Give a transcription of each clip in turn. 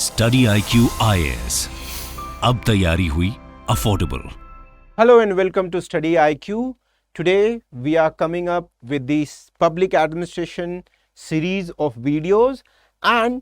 StudyIQ IAS, अब तैयारी हुई affordable. Hello and welcome to StudyIQ. Today we are coming up with this public administration series of videos, and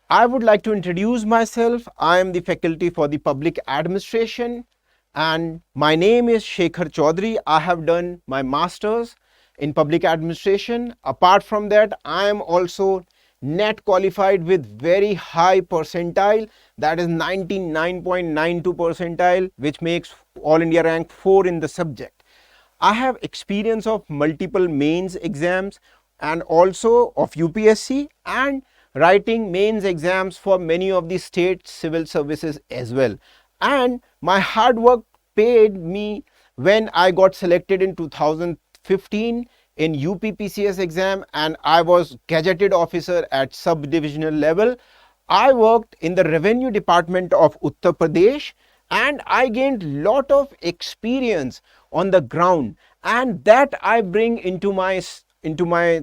I would like to introduce myself. I am the faculty for the public administration and my name is Shekhar Chaudhary. I have done my masters in public administration. Apart from that, I am also net qualified with very high percentile, that is 99.92 percentile, which makes all India rank 4 in the subject. I have experience of multiple mains exams and also of UPSC and writing mains exams for many of the state civil services as well. And my hard work paid me when I got selected in 2015 in UPPCS exam and I was gazetted officer at sub-divisional level. I worked in the revenue department of Uttar Pradesh and I gained lot of experience on the ground, and that I bring into my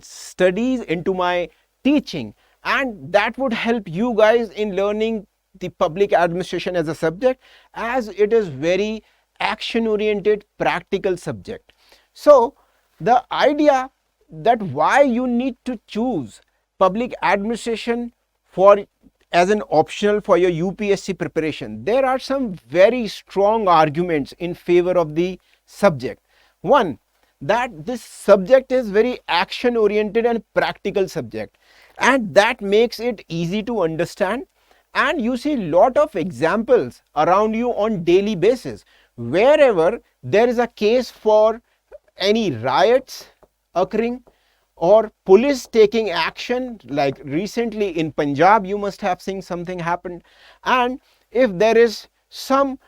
studies, into my teaching, and that would help you guys in learning the public administration as a subject, as it is very action oriented practical subject. So the idea that why you need to choose public administration for as an optional for your UPSC preparation, there are some very strong arguments in favor of the subject. One, that this subject is very action oriented and practical subject, and that makes it easy to understand, and you see lot of examples around you on daily basis. Wherever there is a case for any riots occurring or police taking action, like recently in Punjab you must have seen something happened, and if there is some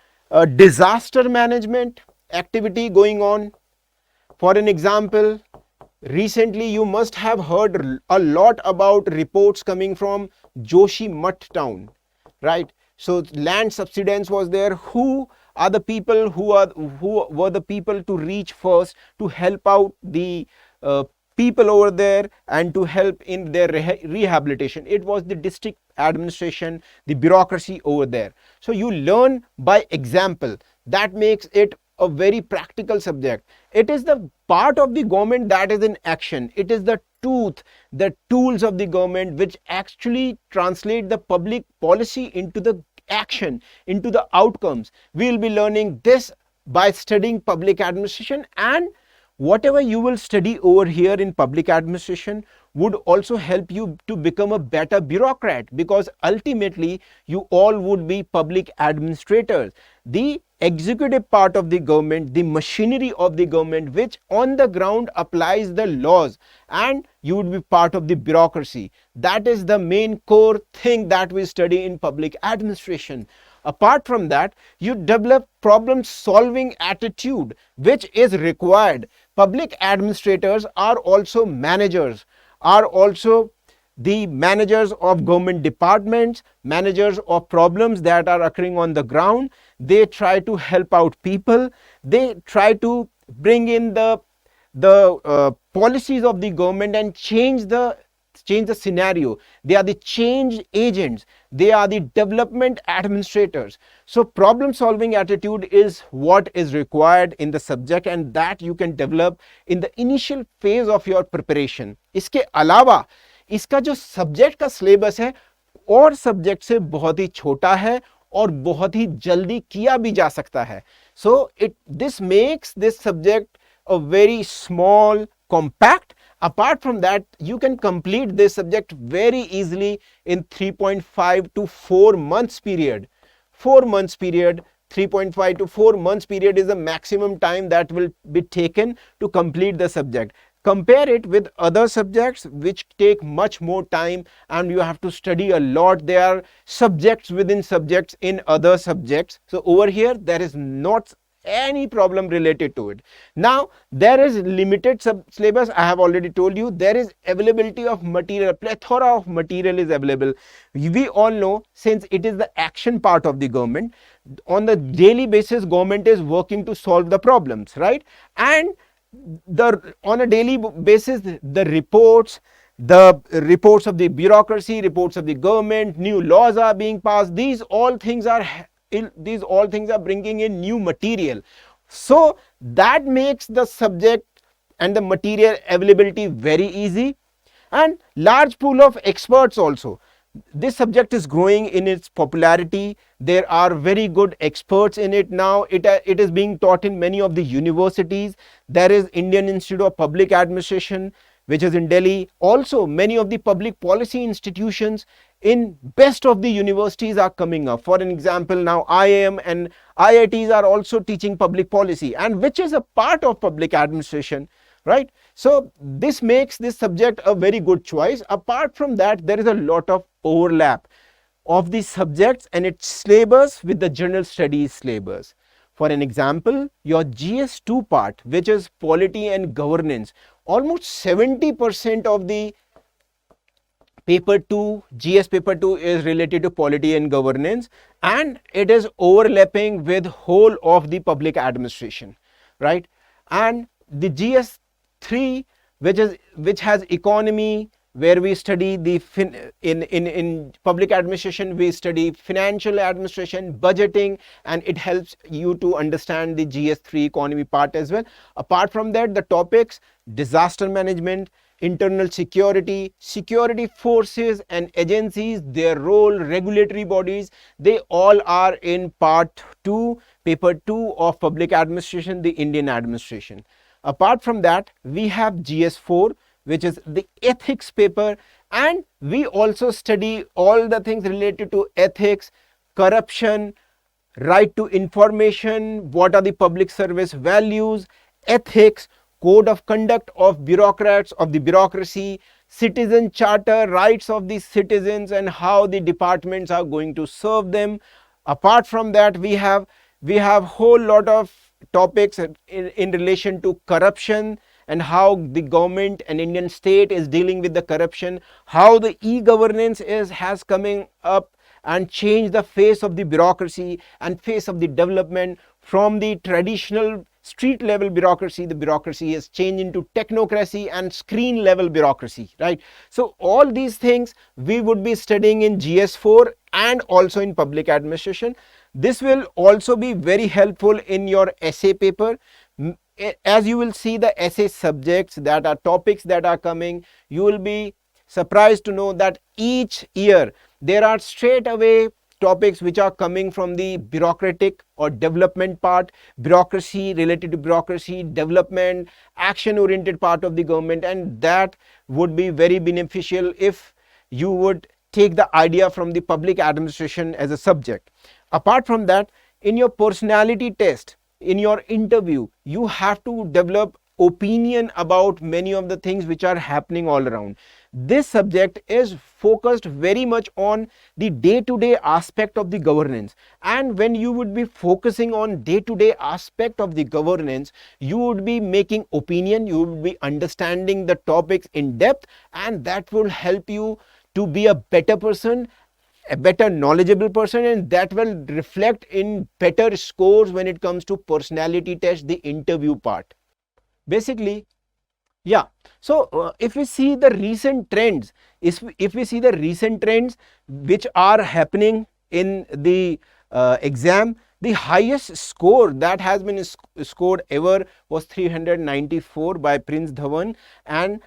disaster management activity going on, for an example, recently you must have heard a lot about reports coming from Joshi Mutt town, right? So land subsidence was there. Who are the people who were the people to reach first to help out the people over there and to help in their rehabilitation? It was the district administration, the bureaucracy over there. So you learn by example. That makes it a very practical subject. It is the part of the government that is in action. It is the tools of the government which actually translate the public policy into the action, into the outcomes. We will be learning this by studying public administration, and whatever you will study over here in public administration would also help you to become a better bureaucrat, because ultimately you all would be public administrators, the executive part of the government, the machinery of the government which on the ground applies the laws, and you would be part of the bureaucracy. That is the main core thing that we study in public administration. Apart from that, you develop problem solving attitude which is required. Public administrators are also managers, are also the managers of government departments, managers of problems that are occurring on the ground. They try to help out people. They try to bring in the policies of the government and change the scenario. They are the change agents. They are the development administrators. So problem solving attitude is what is required in the subject, and that you can develop in the initial phase of your preparation. इसके अलावा इसका जो subject का syllabus है और subject से बहुत ही छोटा है और बहुत ही जल्दी किया भी जा सकता है. So this makes this subject a very small, compact. Apart from that, you can complete this subject very easily in 3.5 to 4 months period. 4 months period, 3.5 to 4 months period is the maximum time that will be taken to complete the subject. Compare it with other subjects which take much more time and you have to study a lot. There are subjects within subjects in other subjects. So over here, there is not any problem related to it. Now there is limited syllabus. I have already told you there is availability of material, plethora of material is available. We all know, since it is the action part of the government, on the daily basis government is working to solve the problems, right? And on a daily basis the reports, the reports of the bureaucracy, reports of the government, new laws are being passed. These all things are bringing in new material. So that makes the subject and the material availability very easy, and large pool of experts also. This subject is growing in its popularity. There are very good experts in it now. It is being taught in many of the universities. There is Indian Institute of Public Administration, which is in Delhi. Also, many of the public policy institutions in best of the universities are coming up. For an example, now IIM and IITs are also teaching public policy, and which is a part of public administration, right? So this makes this subject a very good choice. Apart from that, there is a lot of overlap of the subjects and its syllabus with the general studies syllabus. For an example, your GS2 part, which is polity and governance, almost 70% of the paper 2, GS paper 2 is related to polity and governance, and it is overlapping with whole of the public administration, right? And the GS3, which has economy, where we study the in public administration we study financial administration, budgeting, and it helps you to understand the GS3 economy part as well. Apart from that, the topics disaster management, internal security, security forces and agencies, their role, regulatory bodies, they all are in part 2, paper 2 of public administration, the Indian administration. Apart from that, we have GS4, which is the ethics paper, and we also study all the things related to ethics, corruption, right to information, what are the public service values, ethics, code of conduct of bureaucrats, of the bureaucracy, citizen charter, rights of the citizens and how the departments are going to serve them. Apart from that, we have whole lot of topics in relation to corruption and how the government and Indian state is dealing with the corruption, how the e-governance has coming up and changed the face of the bureaucracy and face of the development. From the traditional street level bureaucracy, the bureaucracy has changed into technocracy and screen level bureaucracy, right? So all these things we would be studying in GS4 and also in public administration. This will also be very helpful in your essay paper. As you will see the essay subjects, that are topics that are coming, you will be surprised to know that each year there are straight away topics which are coming from the bureaucratic or development part, bureaucracy, related to bureaucracy, development, action oriented part of the government, and that would be very beneficial if you would take the idea from the public administration as a subject. Apart from that, in your personality test, in your interview, you have to develop opinion about many of the things which are happening all around. This subject is focused very much on the day-to-day aspect of the governance, and when you would be focusing on day-to-day aspect of the governance, you would be making opinion, you would be understanding the topics in depth, and that will help you to be a better person, a better knowledgeable person, and that will reflect in better scores when it comes to personality test, the interview part. Basically, yeah. So if we see the recent trends, if we see the recent trends which are happening in the exam, the highest score that has been scored ever was 394 by Prince Dhawan, and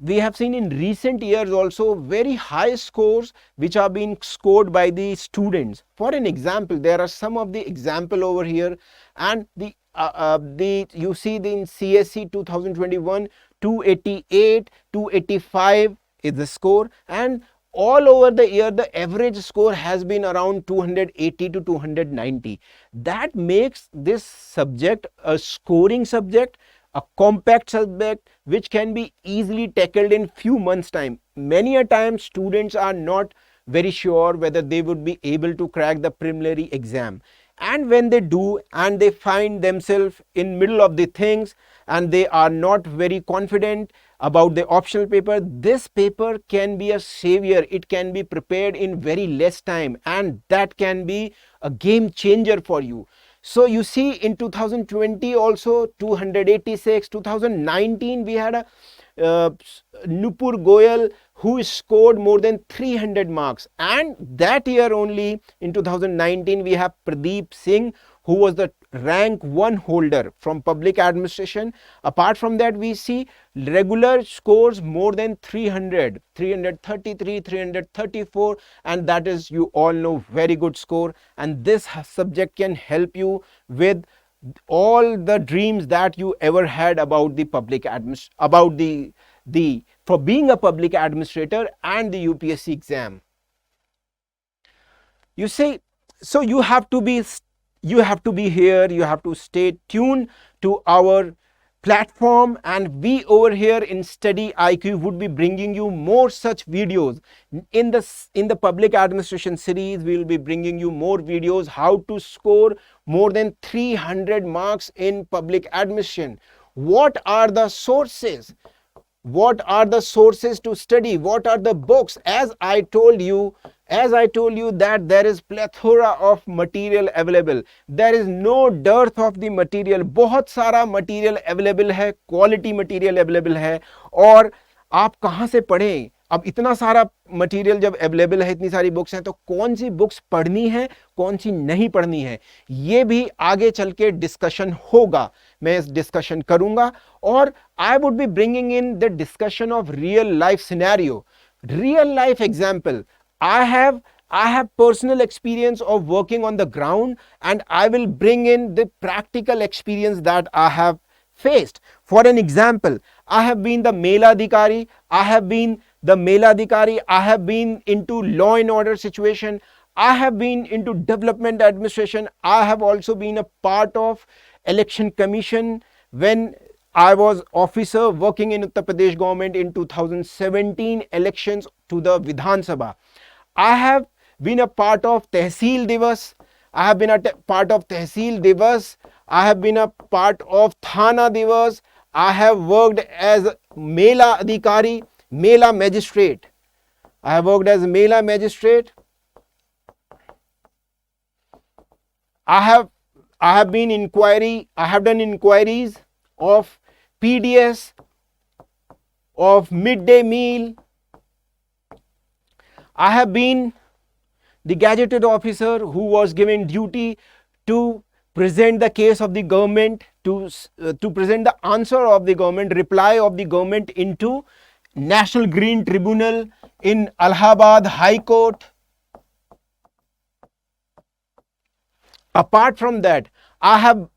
we have seen in recent years also very high scores which are being scored by the students. For an example, there are some of the example over here, and you see in CSE 2021, 288, 285 is the score, and all over the year the average score has been around 280 to 290. That makes this subject a scoring subject, a compact subject which can be easily tackled in few months time. Many a time students are not very sure whether they would be able to crack the preliminary exam, and when they do and they find themselves in middle of the things and they are not very confident about the optional paper, this paper can be a savior. It can be prepared in very less time, and that can be a game changer for you. So you see in 2020 also 286, 2019 we had a Nupur Goyal, who scored more than 300 marks. And that year only, in 2019, we have Pradeep Singh, who was the rank 1 holder from public administration. Apart from that, we see regular scores more than 300, 333, 334, and that is, you all know, very good score. And this subject can help you with all the dreams that you ever had about the for being a public administrator and the UPSC exam. You say, so you have to be here, you have to stay tuned to our platform, and we over here in StudyIQ would be bringing you more such videos. In the public administration series, we will be bringing you more videos how to score more than 300 marks in public administration. What are the sources? What are the sources to study? What are the books? As I told you that there is plethora of material available. There is no dearth of the material. बहुत सारा material available है, quality material available है, और आप कहाँ से पढ़ें? अब इतना सारा मटेरियल जब अवेलेबल है, इतनी सारी बुक्स हैं, तो कौन सी बुक्स पढ़नी है, कौन सी नहीं पढ़नी है, ये भी आगे चल के डिस्कशन होगा. मैं इस डिस्कशन करूंगा, और आई would be bringing in the discussion of real life scenario, real life example. I have personal experience of working on the ground, and I will bring in the practical experience that I have faced. For an example, I have been the Mela Adhikari, I have been into law and order situation, I have been into development administration, I have also been a part of election commission when I was officer working in Uttar Pradesh government in 2017 elections to the Vidhan Sabha. I have been a part of Tehsil Divas. I have been a part of Tehsil Divas. I have been a part of Thana Divas. I have worked as Mela Adhikari, Mela Magistrate. I have worked as Mela Magistrate. I have done inquiries of PDS, of midday meal. I have been the gazetted officer who was given duty to present the case of the government, to present the answer of the government, reply of the government into National Green Tribunal in Allahabad High Court. Apart from that, I have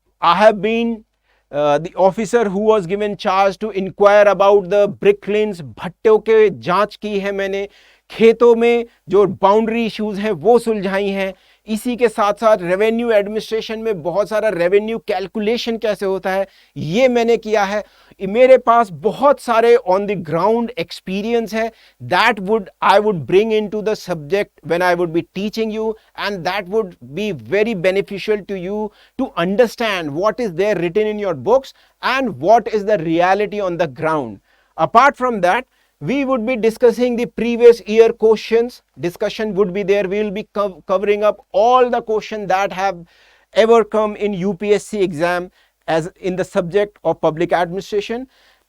been the officer who was given charge to inquire about the bricklanes. भट्टों के जांच की है मैंने, खेतों में जो boundary issues हैं वो सुलझाई हैं. इसी के साथ साथ रेवेन्यू एडमिनिस्ट्रेशन में बहुत सारा रेवेन्यू कैलकुलेशन कैसे होता है ये मैंने किया है. मेरे पास बहुत सारे ऑन द ग्राउंड एक्सपीरियंस है. That would I would bring into the subject when I would be teaching you, and that would be very beneficial to you to understand what is there written in your books and what is the reality on the ground. Apart from that, we would be discussing the previous year questions. Discussion would be there. We will be covering up all the questions that have ever come in UPSC exam as in the subject of public administration.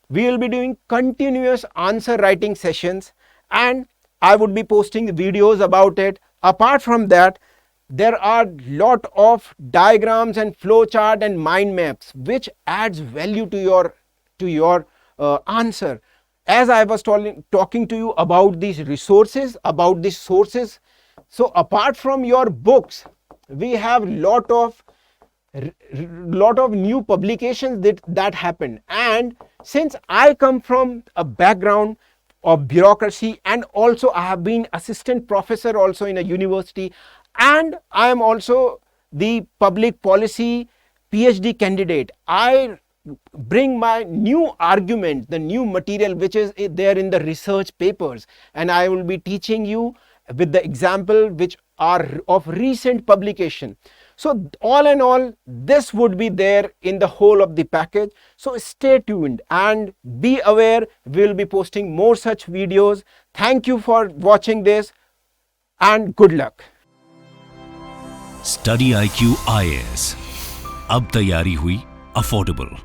We will be doing continuous answer writing sessions, and I would be posting videos about it. Apart from that, there are lot of diagrams and flowchart and mind maps which adds value to your answer. As I was talking to you about these resources, about these sources, so apart from your books, we have lot of new publications that happen. And since I come from a background of bureaucracy, and also I have been assistant professor also in a university, and I am also the public policy PhD candidate, I bring my new argument, the new material which is there in the research papers, and I will be teaching you with the example which are of recent publication. So all in all, this would be there in the whole of the package. So stay tuned and be aware. We will be posting more such videos. Thank you for watching this, and good luck. StudyIQ IAS. अब तैयारी हुई affordable.